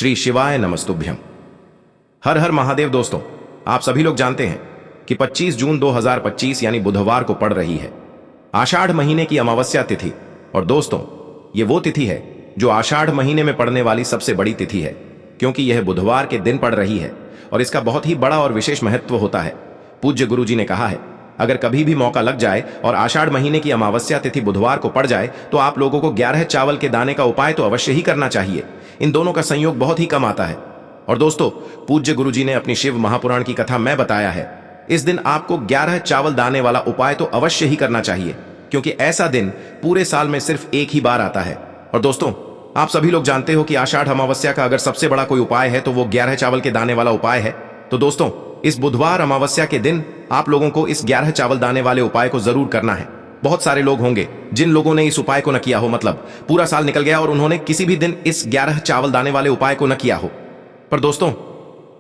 श्री शिवाय नमस्तुभ्यम। हर हर महादेव। दोस्तों, आप सभी लोग जानते हैं कि 25 जून 2025 यानी बुधवार को पड़ रही है आषाढ़ महीने की अमावस्या तिथि। और दोस्तों, ये वो तिथि है जो आषाढ़ महीने में पड़ने वाली सबसे बड़ी तिथि है, क्योंकि यह बुधवार के दिन पड़ रही है और इसका बहुत ही बड़ा और विशेष महत्व होता है। पूज्य गुरु जी ने कहा है, अगर कभी भी मौका लग जाए और आषाढ़ महीने की अमावस्या तिथि बुधवार को पड़ जाए तो आप लोगों को 11 चावल के दाने का उपाय तो अवश्य ही करना चाहिए। इन दोनों का संयोग बहुत ही कम आता है। और दोस्तों, पूज्य गुरु जी ने अपनी शिव महापुराण की कथा में बताया है, इस दिन आपको 11 चावल दाने वाला उपाय तो अवश्य ही करना चाहिए, क्योंकि ऐसा दिन पूरे साल में सिर्फ एक ही बार आता है। और दोस्तों, आप सभी लोग जानते हो कि आषाढ़ अमावस्या का अगर सबसे बड़ा कोई उपाय है तो वो 11 चावल के दाने वाला उपाय है। तो दोस्तों, इस बुधवार अमावस्या के दिन आप लोगों को इस 11 चावल दाने वाले उपाय को जरूर करना है। बहुत सारे लोग होंगे जिन लोगों ने इस उपाय को न किया हो, मतलब पूरा साल निकल गया और उन्होंने किसी भी दिन इस 11 चावल दाने वाले उपाय को न किया हो। पर दोस्तों,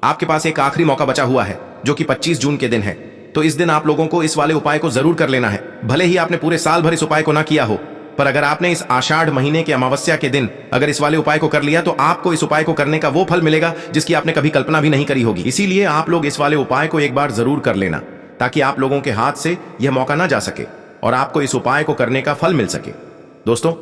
आपके पास एक आखिरी मौका बचा हुआ है जो कि 25 जून के दिन है। तो इस दिन आप लोगों को इस वाले उपाय को जरूर कर लेना है। भले ही आपने पूरे साल भर इस उपाय को ना किया हो, पर अगर आपने इस आषाढ़ महीने के अमावस्या के दिन अगर इस वाले उपाय को कर लिया तो आपको इस उपाय को करने का वो फल मिलेगा जिसकी आपने कभी कल्पना भी नहीं करी होगी। इसीलिए आप लोग इस वाले उपाय को एक बार जरूर कर लेना, ताकि आप लोगों के हाथ से यह मौका ना जा सके और आपको इस उपाय को करने का फल मिल सके। दोस्तों,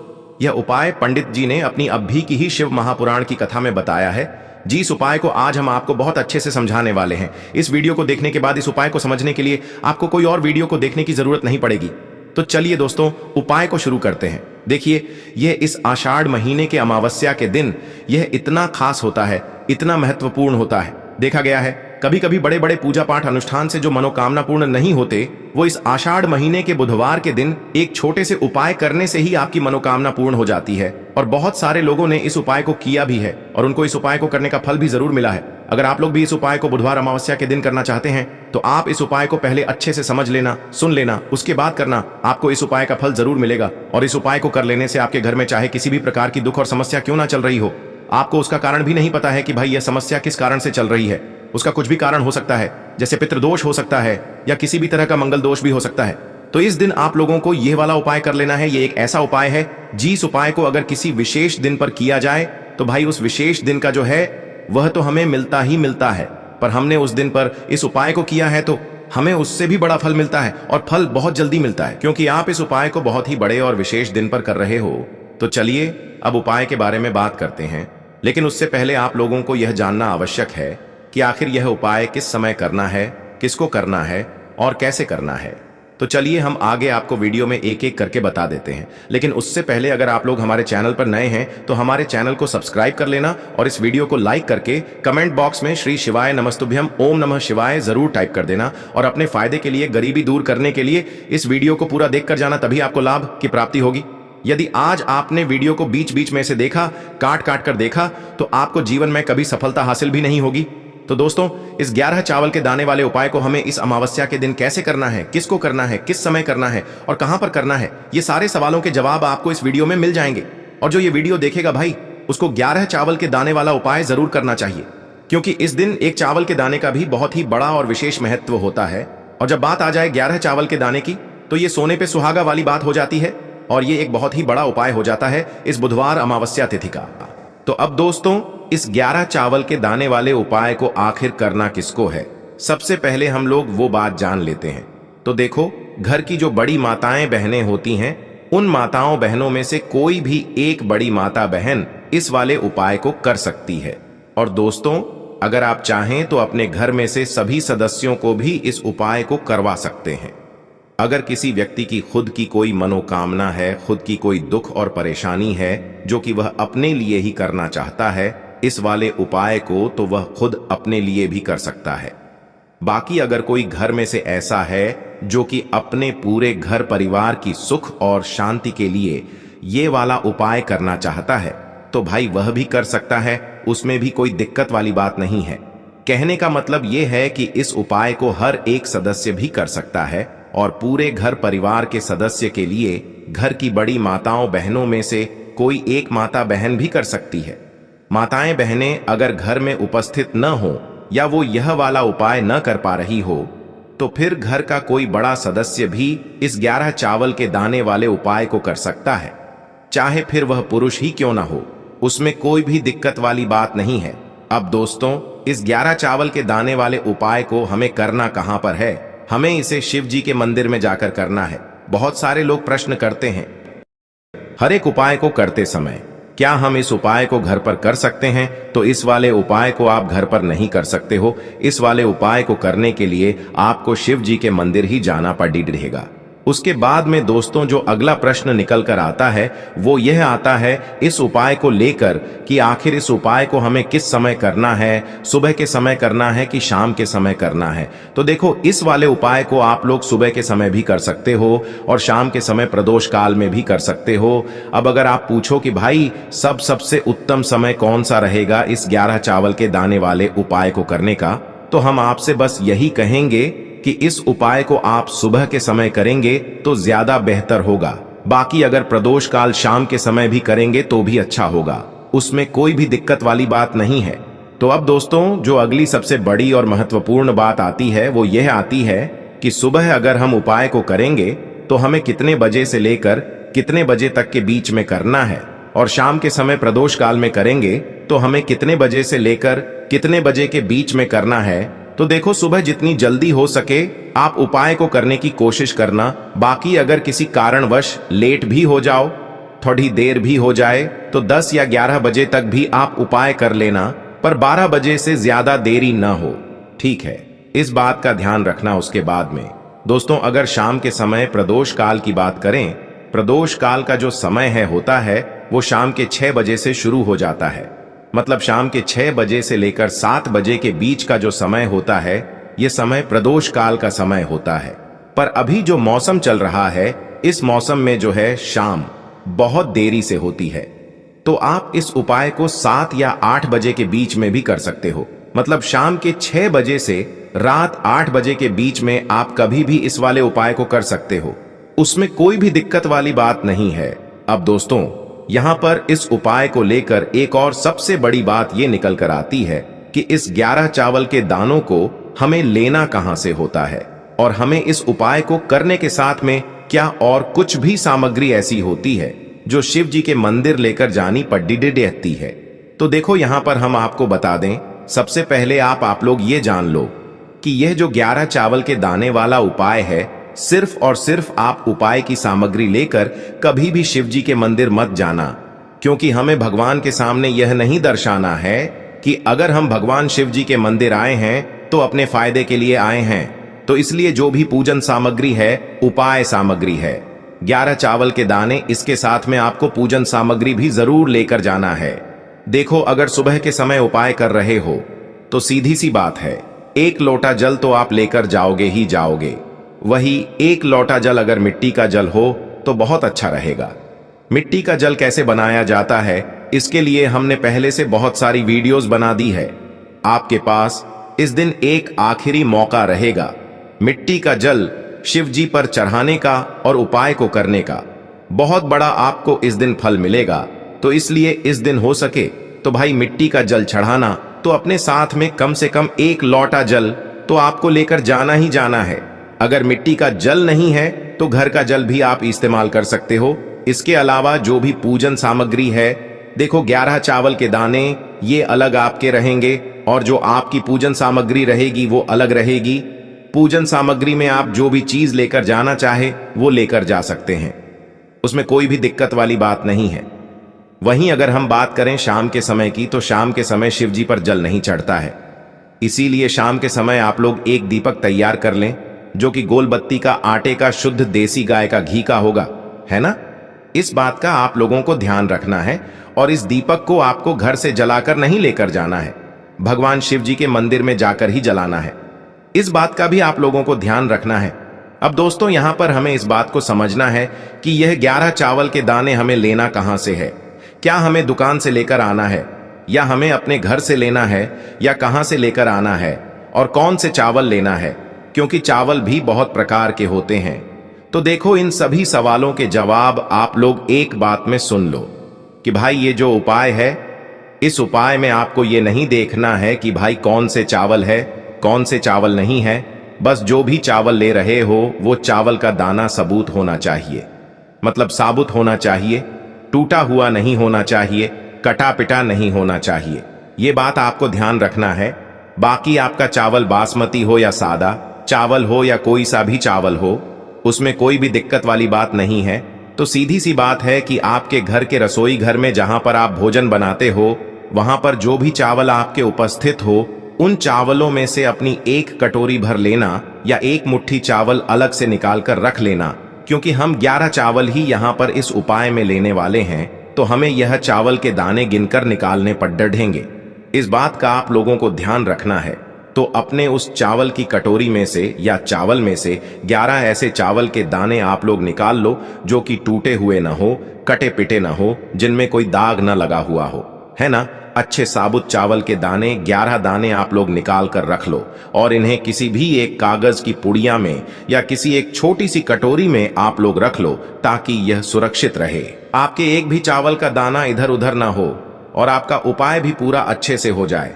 यह उपाय पंडित जी ने अपनी अभी की ही शिव महापुराण की कथा में बताया है। जी, इस उपाय को आज हम आपको बहुत अच्छे से समझाने वाले हैं। इस वीडियो को देखने के बाद इस उपाय को समझने के लिए आपको कोई और वीडियो को देखने की जरूरत नहीं पड़ेगी। तो चलिए दोस्तों, उपाय को शुरू करते हैं। देखिए, यह इस आषाढ़ महीने के अमावस्या के दिन यह इतना खास होता है, इतना महत्वपूर्ण होता है। देखा गया है कभी कभी बड़े बड़े पूजा पाठ अनुष्ठान से जो मनोकामना पूर्ण नहीं होते, वो इस आषाढ़ महीने के बुधवार के दिन एक छोटे से उपाय करने से ही आपकी मनोकामना पूर्ण हो जाती है। और बहुत सारे लोगों ने इस उपाय को किया भी है और उनको इस उपाय को करने का फल भी जरूर मिला है। अगर आप लोग भी इस उपाय को बुधवार अमावस्या के दिन करना चाहते हैं तो आप इस उपाय को पहले अच्छे से समझ लेना, सुन लेना, उसके बाद करना। आपको इस उपाय का फल जरूर मिलेगा। और इस उपाय को कर लेने से आपके घर में चाहे किसी भी प्रकार की दुख और समस्या क्यों ना चल रही हो, आपको उसका कारण भी नहीं पता है कि भाई यह समस्या किस कारण से चल रही है, उसका कुछ भी कारण हो सकता है, जैसे पितृदोष हो सकता है या किसी भी तरह का मंगल दोष भी हो सकता है। तो इस दिन आप लोगों को यह वाला उपाय कर लेना है। ये एक ऐसा उपाय है जिस उपाय को अगर किसी विशेष दिन पर किया जाए तो भाई उस विशेष दिन का जो है वह तो हमें मिलता ही मिलता है, पर हमने उस दिन पर इस उपाय को किया है तो हमें उससे भी बड़ा फल मिलता है और फल बहुत जल्दी मिलता है, क्योंकि आप इस उपाय को बहुत ही बड़े और विशेष दिन पर कर रहे हो। तो चलिए अब उपाय के बारे में बात करते हैं, लेकिन उससे पहले आप लोगों को यह जानना आवश्यक है कि आखिर यह उपाय किस समय करना है, किसको करना है और कैसे करना है। तो चलिए हम आगे आपको वीडियो में एक एक करके बता देते हैं। लेकिन उससे पहले अगर आप लोग हमारे चैनल पर नए हैं तो हमारे चैनल को सब्सक्राइब कर लेना और इस वीडियो को लाइक करके कमेंट बॉक्स में श्री शिवाय नमस्तुभ्यम ओम नमः शिवाय जरूर टाइप कर देना। और अपने फायदे के लिए, गरीबी दूर करने के लिए इस वीडियो को पूरा देख कर जाना, तभी आपको लाभ की प्राप्ति होगी। यदि आज आपने वीडियो को बीच बीच में से देखा, काट काट कर देखा, तो आपको जीवन में कभी सफलता हासिल भी नहीं होगी। तो दोस्तों, इस 11 चावल के दाने वाले उपाय को हमें इस अमावस्या के दिन कैसे करना है, किसको करना है, किस समय करना है और कहां पर करना है, ये सारे सवालों के जवाब आपको इस वीडियो में मिल जाएंगे। और जो ये वीडियो देखेगा भाई, उसको 11 चावल के दाने वाला उपाय जरूर करना चाहिए, क्योंकि इस दिन एक चावल के दाने का भी बहुत ही बड़ा और विशेष महत्व होता है। और जब बात आ जाए 11 चावल के दाने की, तो ये सोने पे सुहागा वाली बात हो जाती है और ये एक बहुत ही बड़ा उपाय हो जाता है इस बुधवार अमावस्या तिथि का। तो अब दोस्तों, इस 11 चावल के दाने वाले उपाय को आखिर करना किसको है, सबसे पहले हम लोग वो बात जान लेते हैं। तो देखो, घर की जो बड़ी माताएं बहनें होती हैं, उन माताओं बहनों में से कोई भी एक बड़ी माता बहन इस वाले उपाय को कर सकती है। और दोस्तों, अगर आप चाहें तो अपने घर में से सभी सदस्यों को भी इस उपाय को करवा सकते हैं। अगर किसी व्यक्ति की खुद की कोई मनोकामना है, खुद की कोई दुख और परेशानी है जो कि वह अपने लिए ही करना चाहता है इस वाले उपाय को, तो वह खुद अपने लिए भी कर सकता है। बाकी अगर कोई घर में से ऐसा है जो कि अपने पूरे घर परिवार की सुख और शांति के लिए ये वाला उपाय करना चाहता है, तो भाई वह भी कर सकता है, उसमें भी कोई दिक्कत वाली बात नहीं है। कहने का मतलब ये है कि इस उपाय को हर एक सदस्य भी कर सकता है और पूरे घर परिवार के सदस्य के लिए घर की बड़ी माताओं बहनों में से कोई एक माता बहन भी कर सकती है। माताएं बहनें अगर घर में उपस्थित न हो या वो यह वाला उपाय न कर पा रही हो, तो फिर घर का कोई बड़ा सदस्य भी इस 11 चावल के दाने वाले उपाय को कर सकता है, चाहे फिर वह पुरुष ही क्यों ना हो। उसमें कोई भी दिक्कत वाली बात नहीं है। अब दोस्तों, इस 11 चावल के दाने वाले उपाय को हमें करना कहां पर है? हमें इसे शिव जी के मंदिर में जाकर करना है। बहुत सारे लोग प्रश्न करते हैं हर एक उपाय को करते समय, क्या हम इस उपाय को घर पर कर सकते हैं? तो इस वाले उपाय को आप घर पर नहीं कर सकते हो। इस वाले उपाय को करने के लिए आपको शिव जी के मंदिर ही जाना पड़ेगा। उसके बाद में दोस्तों जो अगला प्रश्न निकल कर आता है वो यह आता है इस उपाय को लेकर कि आखिर इस उपाय को हमें किस समय करना है, सुबह के समय करना है कि शाम के समय करना है? तो देखो, इस वाले उपाय को आप लोग सुबह के समय भी कर सकते हो और शाम के समय प्रदोष काल में भी कर सकते हो। अब अगर आप पूछो कि भाई सबसे उत्तम समय कौन सा रहेगा इस 11 चावल के दाने वाले उपाय को करने का, तो हम आपसे बस यही कहेंगे कि इस उपाय को आप सुबह के समय करेंगे तो ज्यादा बेहतर होगा। बाकी अगर प्रदोष काल शाम के समय भी करेंगे तो भी अच्छा होगा, उसमें कोई भी दिक्कत वाली बात नहीं है। तो अब दोस्तों जो अगली सबसे बड़ी और महत्वपूर्ण बात आती है वो यह आती है कि सुबह अगर हम उपाय को करेंगे तो हमें कितने बजे से लेकर कितने बजे तक के बीच में करना है, और शाम के समय प्रदोष काल में करेंगे तो हमें कितने बजे से लेकर कितने बजे के बीच में करना है। तो देखो, सुबह जितनी जल्दी हो सके आप उपाय को करने की कोशिश करना। बाकी अगर किसी कारणवश लेट भी हो जाओ, थोड़ी देर भी हो जाए, तो 10 या 11 बजे तक भी आप उपाय कर लेना, पर 12 बजे से ज्यादा देरी ना हो, ठीक है? इस बात का ध्यान रखना। उसके बाद में दोस्तों अगर शाम के समय प्रदोष काल की बात करें, प्रदोष काल का जो समय होता है वो शाम के 6 बजे से शुरू हो जाता है। मतलब शाम के 6 बजे से लेकर 7 बजे के बीच का जो समय होता है ये समय प्रदोष काल का समय होता है। पर अभी जो मौसम चल रहा है इस मौसम में जो है शाम बहुत देरी से होती है, तो आप इस उपाय को 7 या 8 बजे के बीच में भी कर सकते हो। मतलब शाम के 6 बजे से रात 8 बजे के बीच में आप कभी भी इस वाले उपाय को कर सकते हो, उसमें कोई भी दिक्कत वाली बात नहीं है। अब दोस्तों यहां पर इस उपाय को लेकर एक और सबसे बड़ी बात यह निकल कर आती है कि इस 11 चावल के दानों को हमें लेना कहां से होता है, और हमें इस उपाय को करने के साथ में क्या और कुछ भी सामग्री ऐसी होती है जो शिव जी के मंदिर लेकर जानी पड़ती है। तो देखो यहां पर हम आपको बता दें, सबसे पहले आप लोग ये जान लो कि यह जो 11 चावल के दाने वाला उपाय है, सिर्फ और सिर्फ आप उपाय की सामग्री लेकर कभी भी शिव जी के मंदिर मत जाना, क्योंकि हमें भगवान के सामने यह नहीं दर्शाना है कि अगर हम भगवान शिव जी के मंदिर आए हैं तो अपने फायदे के लिए आए हैं। तो इसलिए जो भी पूजन सामग्री है उपाय सामग्री है, 11 चावल के दाने, इसके साथ में आपको पूजन सामग्री भी जरूर लेकर जाना है। देखो अगर सुबह के समय उपाय कर रहे हो तो सीधी सी बात है, 1 लोटा जल तो आप लेकर जाओगे ही जाओगे। वही 1 लोटा जल अगर मिट्टी का जल हो तो बहुत अच्छा रहेगा। मिट्टी का जल कैसे बनाया जाता है इसके लिए हमने पहले से बहुत सारी वीडियोस बना दी है। आपके पास इस दिन एक आखिरी मौका रहेगा मिट्टी का जल शिव जी पर चढ़ाने का और उपाय को करने का। बहुत बड़ा आपको इस दिन फल मिलेगा। तो इसलिए इस दिन हो सके तो भाई मिट्टी का जल चढ़ाना, तो अपने साथ में कम से कम 1 लोटा जल तो आपको लेकर जाना ही जाना है। अगर मिट्टी का जल नहीं है तो घर का जल भी आप इस्तेमाल कर सकते हो। इसके अलावा जो भी पूजन सामग्री है, देखो 11 चावल के दाने ये अलग आपके रहेंगे और जो आपकी पूजन सामग्री रहेगी वो अलग रहेगी। पूजन सामग्री में आप जो भी चीज लेकर जाना चाहे वो लेकर जा सकते हैं, उसमें कोई भी दिक्कत वाली बात नहीं है। वहीं अगर हम बात करें शाम के समय की, तो शाम के समय शिव जी पर जल नहीं चढ़ता है, इसीलिए शाम के समय आप लोग एक दीपक तैयार कर लें जो कि गोल बत्ती का आटे का शुद्ध देसी गाय का घी का होगा, है ना? इस बात का आप लोगों को ध्यान रखना है और इस दीपक को आपको घर से जलाकर नहीं लेकर जाना है, भगवान शिव जी के मंदिर में जाकर ही जलाना है। इस बात का भी आप लोगों को ध्यान रखना है। अब दोस्तों यहां पर हमें इस बात को समझना है कि यह 11 चावल के दाने हमें लेना कहां से है। क्या हमें दुकान से लेकर आना है या हमें अपने घर से लेना है या कहां से लेकर आना है और कौन से चावल लेना है, क्योंकि चावल भी बहुत प्रकार के होते हैं। तो देखो इन सभी सवालों के जवाब आप लोग एक बात में सुन लो कि भाई ये जो उपाय है, इस उपाय में आपको ये नहीं देखना है कि भाई कौन से चावल है कौन से चावल नहीं है। बस जो भी चावल ले रहे हो वो चावल का दाना सबूत होना चाहिए, मतलब साबुत होना चाहिए, टूटा हुआ नहीं होना चाहिए। कटा पिटा नहीं होना चाहिए। ये बात आपको ध्यान रखना है। बाकी आपका चावल बासमती हो या सादा चावल हो या कोई सा भी चावल हो, उसमें कोई भी दिक्कत वाली बात नहीं है। तो सीधी सी बात है कि आपके घर के रसोई घर में जहां पर आप भोजन बनाते हो, वहां पर जो भी चावल आपके उपस्थित हो, उन चावलों में से अपनी एक कटोरी भर लेना या एक मुट्ठी चावल अलग से निकाल कर रख लेना, क्योंकि हम 11 चावल ही यहाँ पर इस उपाय में लेने वाले हैं, तो हमें यह चावल के दाने गिनकर निकालने पर डढ़ेंगे। इस बात का आप लोगों को ध्यान रखना है। तो अपने उस चावल की कटोरी में से या चावल में से 11 ऐसे चावल के दाने आप लोग निकाल लो जो कि टूटे हुए ना हो, कटे पिटे ना हो, जिनमें कोई दाग ना लगा हुआ हो, है ना। अच्छे साबुत चावल के दाने 11 दाने आप लोग निकाल कर रख लो और इन्हें किसी भी एक कागज की पुड़िया में या किसी एक छोटी सी कटोरी में आप लोग रख लो, ताकि यह सुरक्षित रहे। आपके एक भी चावल का दाना इधर उधर ना हो और आपका उपाय भी पूरा अच्छे से हो जाए।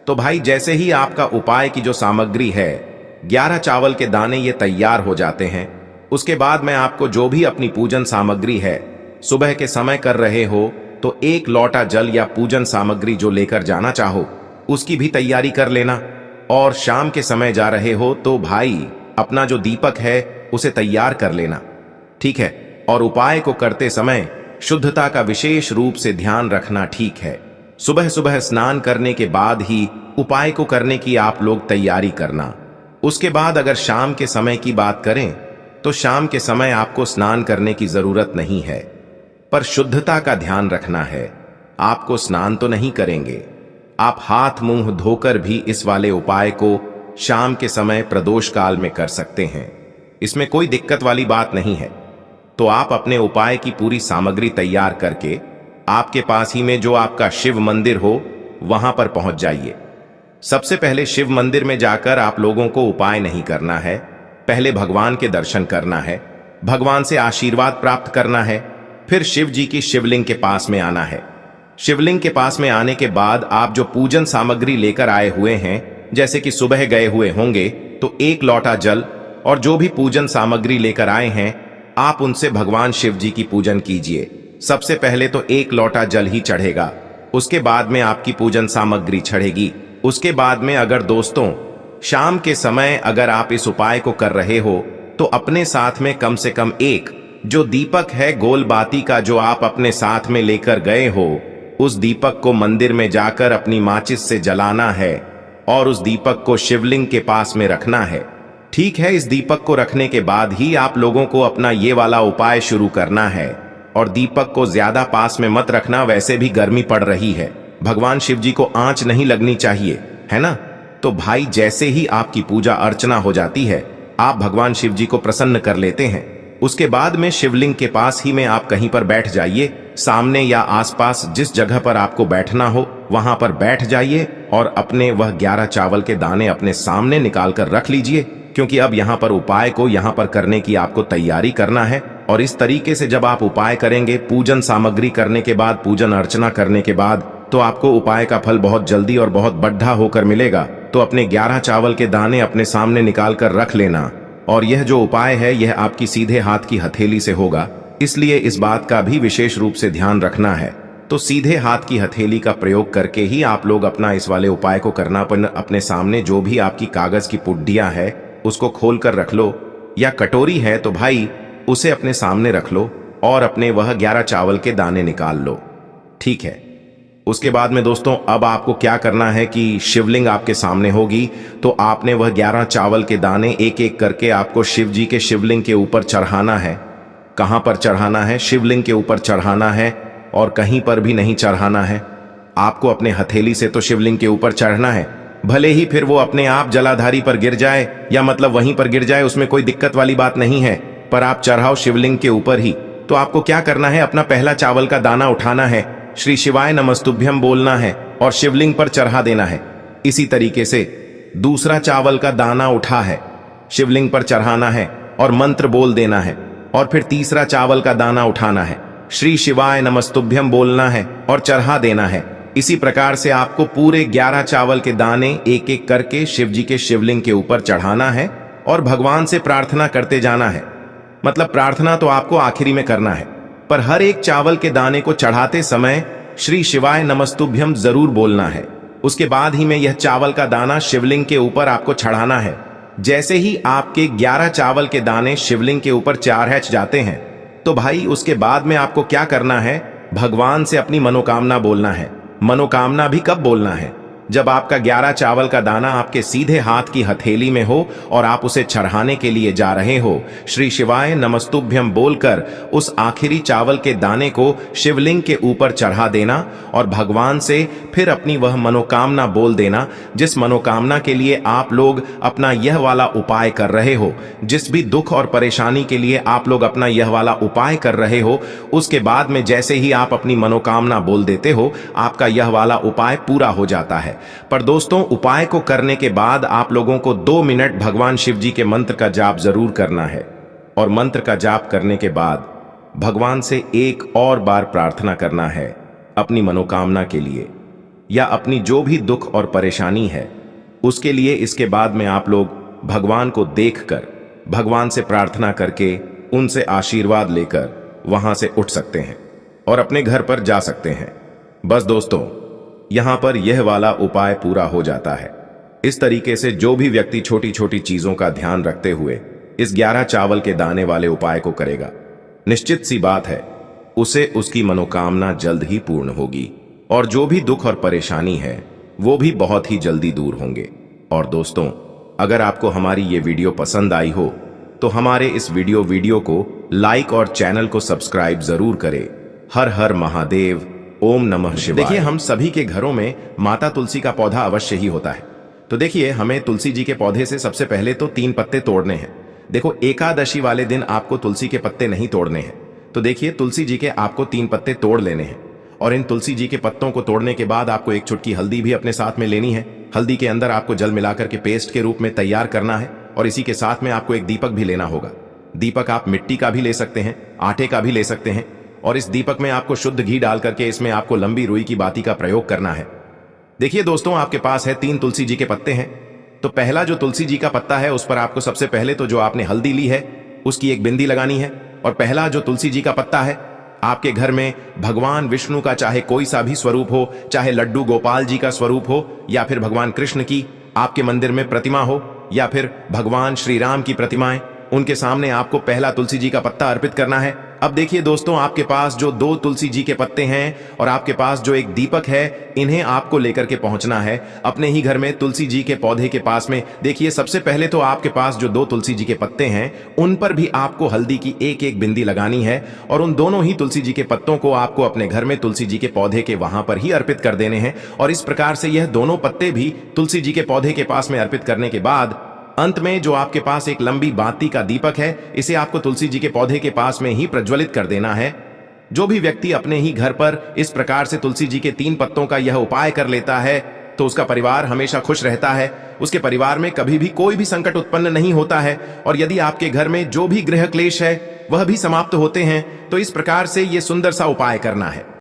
तो भाई जैसे ही आपका उपाय की जो सामग्री है, 11 चावल के दाने ये तैयार हो जाते हैं, उसके बाद मैं आपको जो भी अपनी पूजन सामग्री है, सुबह के समय कर रहे हो तो 1 लोटा जल या पूजन सामग्री जो लेकर जाना चाहो उसकी भी तैयारी कर लेना। और शाम के समय जा रहे हो तो भाई अपना जो दीपक है उसे तैयार कर लेना, ठीक है। और उपाय को करते समय शुद्धता का विशेष रूप से ध्यान रखना, ठीक है। सुबह सुबह स्नान करने के बाद ही उपाय को करने की आप लोग तैयारी करना। उसके बाद अगर शाम के समय की बात करें तो शाम के समय आपको स्नान करने की जरूरत नहीं है, पर शुद्धता का ध्यान रखना है। आपको स्नान तो नहीं करेंगे, आप हाथ मुंह धोकर भी इस वाले उपाय को शाम के समय प्रदोष काल में कर सकते हैं, इसमें कोई दिक्कत वाली बात नहीं है। तो आप अपने उपाय की पूरी सामग्री तैयार करके आपके पास ही में जो आपका शिव मंदिर हो वहां पर पहुंच जाइए। सबसे पहले शिव मंदिर में जाकर आप लोगों को उपाय नहीं करना है, पहले भगवान के दर्शन करना है, भगवान से आशीर्वाद प्राप्त करना है, फिर शिव जी की शिवलिंग के पास में आना है। शिवलिंग के पास में आने के बाद आप जो पूजन सामग्री लेकर आए हुए हैं, जैसे कि सुबह गए हुए होंगे तो 1 लोटा जल और जो भी पूजन सामग्री लेकर आए हैं, आप उनसे भगवान शिव जी की पूजन कीजिए। सबसे पहले तो 1 लोटा जल ही चढ़ेगा, उसके बाद में आपकी पूजन सामग्री चढ़ेगी। उसके बाद में अगर दोस्तों शाम के समय अगर आप इस उपाय को कर रहे हो तो अपने साथ में कम से कम एक जो दीपक है गोल बाती का जो आप अपने साथ में लेकर गए हो, उस दीपक को मंदिर में जाकर अपनी माचिस से जलाना है और उस दीपक को शिवलिंग के पास में रखना है, ठीक है। इस दीपक को रखने के बाद ही आप लोगों को अपना ये वाला उपाय शुरू करना है। और दीपक को ज्यादा पास में मत रखना, वैसे भी गर्मी पड़ रही है, भगवान शिव जी को आंच नहीं लगनी चाहिए, है ना। तो भाई जैसे ही आपकी पूजा अर्चना हो जाती है, आप भगवान शिव जी को प्रसन्न कर लेते हैं। उसके बाद में शिवलिंग के पास ही में आप कहीं पर बैठ जाइए, सामने या आसपास जिस जगह पर आपको बैठना हो वहां पर बैठ जाइए और अपने वह 11 चावल के दाने अपने सामने निकाल कर रख लीजिए, क्योंकि अब यहाँ पर उपाय को यहाँ पर करने की आपको तैयारी करना है। और इस तरीके से जब आप उपाय करेंगे, पूजन सामग्री करने के बाद, पूजन अर्चना करने के बाद, तो आपको उपाय का फल बहुत जल्दी और बहुत बढ़ा होकर मिलेगा। तो अपने 11 चावल के दाने अपने सामने निकाल कर रख लेना। और यह जो उपाय है यह आपकी सीधे हाथ की हथेली से होगा, इसलिए इस बात का भी विशेष रूप से ध्यान रखना है। तो सीधे हाथ की हथेली का प्रयोग करके ही आप लोग अपना इस वाले उपाय को करना। अपने सामने जो भी आपकी कागज की पुड्डियां है उसको खोल कर रख लो, या कटोरी है तो भाई उसे अपने सामने रख लो और अपने वह 11 चावल के दाने निकाल लो, ठीक है। उसके बाद में दोस्तों अब आपको क्या करना है कि शिवलिंग आपके सामने होगी, तो आपने वह 11 चावल के दाने एक एक करके आपको शिव जी के शिवलिंग के ऊपर चढ़ाना है। कहां पर चढ़ाना है? शिवलिंग के ऊपर चढ़ाना है और कहीं पर भी नहीं चढ़ाना है। आपको अपने हथेली से तो शिवलिंग के ऊपर चढ़ना है, भले ही फिर वो अपने आप जलाधारी पर गिर जाए या मतलब वहीं पर गिर जाए, उसमें कोई दिक्कत वाली बात नहीं है, पर आप चढ़ाओ शिवलिंग के ऊपर ही। तो आपको क्या करना है, अपना पहला चावल का दाना उठाना है, श्री शिवाय नमस्तुभ्यम बोलना है और शिवलिंग पर चढ़ा देना है। इसी तरीके से दूसरा चावल का दाना उठा है, शिवलिंग पर चढ़ाना है और मंत्र बोल देना है। और फिर तीसरा चावल का दाना उठाना है, श्री शिवाय नमस्तुभ्यम बोलना है और चढ़ा देना है। इसी प्रकार से आपको पूरे 11 चावल के दाने एक एक करके शिव जी के शिवलिंग के ऊपर चढ़ाना है और भगवान से प्रार्थना करते जाना है। मतलब प्रार्थना तो आपको आखिरी में करना है, पर हर एक चावल के दाने को चढ़ाते समय श्री शिवाय नमस्तुभ्यम जरूर बोलना है। उसके बाद ही में यह चावल का दाना शिवलिंग के ऊपर आपको चढ़ाना है। जैसे ही आपके 11 चावल के दाने शिवलिंग के ऊपर चारहच जाते हैं तो भाई उसके बाद में आपको क्या करना है, भगवान से अपनी मनोकामना बोलना है। मनोकामना भी कब बोलना है, जब आपका 11 चावल का दाना आपके सीधे हाथ की हथेली में हो और आप उसे चढ़ाने के लिए जा रहे हो। श्री शिवाय नमस्तुभ्यम बोलकर उस आखिरी चावल के दाने को शिवलिंग के ऊपर चढ़ा देना और भगवान से फिर अपनी वह मनोकामना बोल देना, जिस मनोकामना के लिए आप लोग अपना यह वाला उपाय कर रहे हो, जिस भी दुख और परेशानी के लिए आप लोग अपना यह वाला उपाय कर रहे हो। उसके बाद में जैसे ही आप अपनी मनोकामना बोल देते हो, आपका यह वाला उपाय पूरा हो जाता है। पर दोस्तों, उपाय को करने के बाद आप लोगों को 2 मिनट भगवान शिव जी के मंत्र का जाप जरूर करना है और मंत्र का जाप करने के बाद भगवान से एक और बार प्रार्थना करना है अपनी मनोकामना के लिए या अपनी जो भी दुख और परेशानी है उसके लिए। इसके बाद में आप लोग भगवान को देखकर भगवान से प्रार्थना करके उनसे आशीर्वाद लेकर वहां से उठ सकते हैं और अपने घर पर जा सकते हैं। बस दोस्तों, यहां पर यह वाला उपाय पूरा हो जाता है। इस तरीके से जो भी व्यक्ति छोटी छोटी चीजों का ध्यान रखते हुए इस 11 चावल के दाने वाले उपाय को करेगा, निश्चित सी बात है उसे उसकी मनोकामना जल्द ही पूर्ण होगी और जो भी दुख और परेशानी है वो भी बहुत ही जल्दी दूर होंगे। और दोस्तों, अगर आपको हमारी ये वीडियो पसंद आई हो तो हमारे इस वीडियो को लाइक और चैनल को सब्सक्राइब जरूर करें। हर हर महादेव, ओम नमः शिवाय। देखिए, हम सभी के घरों में माता तुलसी का पौधा अवश्य ही होता है। तो देखिए, हमें तुलसी जी के पौधे से सबसे पहले तो 3 पत्ते तोड़ने हैं। देखो, एकादशी वाले दिन आपको तुलसी के पत्ते नहीं तोड़ने हैं। तो देखिए, तुलसी जी के आपको 3 पत्ते तोड़ लेने हैं और इन तुलसी जी के पत्तों को तोड़ने के बाद आपको एक चुटकी हल्दी भी अपने साथ में लेनी है। हल्दी के अंदर आपको जल मिलाकर के पेस्ट के रूप में तैयार करना है और इसी के साथ में आपको एक दीपक भी लेना होगा। दीपक आप मिट्टी का भी ले सकते हैं, आटे का भी ले सकते हैं और इस दीपक में आपको शुद्ध घी डाल करके इसमें आपको लंबी रुई की बाती का प्रयोग करना है। देखिए दोस्तों, आपके पास है 3 तुलसी जी के पत्ते हैं। तो पहला जो तुलसी जी का पत्ता है उस पर आपको सबसे पहले तो जो आपने हल्दी ली है उसकी एक बिंदी लगानी है। और पहला जो तुलसी जी का पत्ता है, आपके घर में भगवान विष्णु का चाहे कोई सा भी स्वरूप हो, चाहे लड्डू गोपाल जी का स्वरूप हो या फिर भगवान कृष्ण की आपके मंदिर में प्रतिमा हो या फिर भगवान श्री राम की प्रतिमाएं, उनके सामने आपको पहला तुलसी जी का पत्ता अर्पित करना है। अब देखिए दोस्तों, आपके पास जो 2 तुलसी जी के पत्ते हैं और आपके पास जो एक दीपक है, इन्हें आपको लेकर के पहुंचना है अपने ही घर में तुलसी जी के पौधे के पास में। देखिए, सबसे पहले तो आपके पास जो 2 तुलसी जी के पत्ते हैं उन पर भी आपको हल्दी की एक बिंदी लगानी है और उन दोनों ही तुलसी जी के पत्तों को आपको अपने घर में तुलसी जी के पौधे के वहां पर ही अर्पित कर देने हैं। और इस प्रकार से यह दोनों पत्ते भी तुलसी जी के पौधे के पास में अर्पित करने के बाद अंत में जो आपके पास एक लंबी बाती का दीपक है, इसे आपको तुलसी जी के पौधे के पास में ही प्रज्वलित कर देना है। जो भी व्यक्ति अपने ही घर पर इस प्रकार से तुलसी जी के 3 पत्तों का यह उपाय कर लेता है तो उसका परिवार हमेशा खुश रहता है। उसके परिवार में कभी भी कोई भी संकट उत्पन्न नहीं होता है और यदि आपके घर में जो भी गृह क्लेश है वह भी समाप्त होते हैं। तो इस प्रकार से यह सुंदर सा उपाय करना है।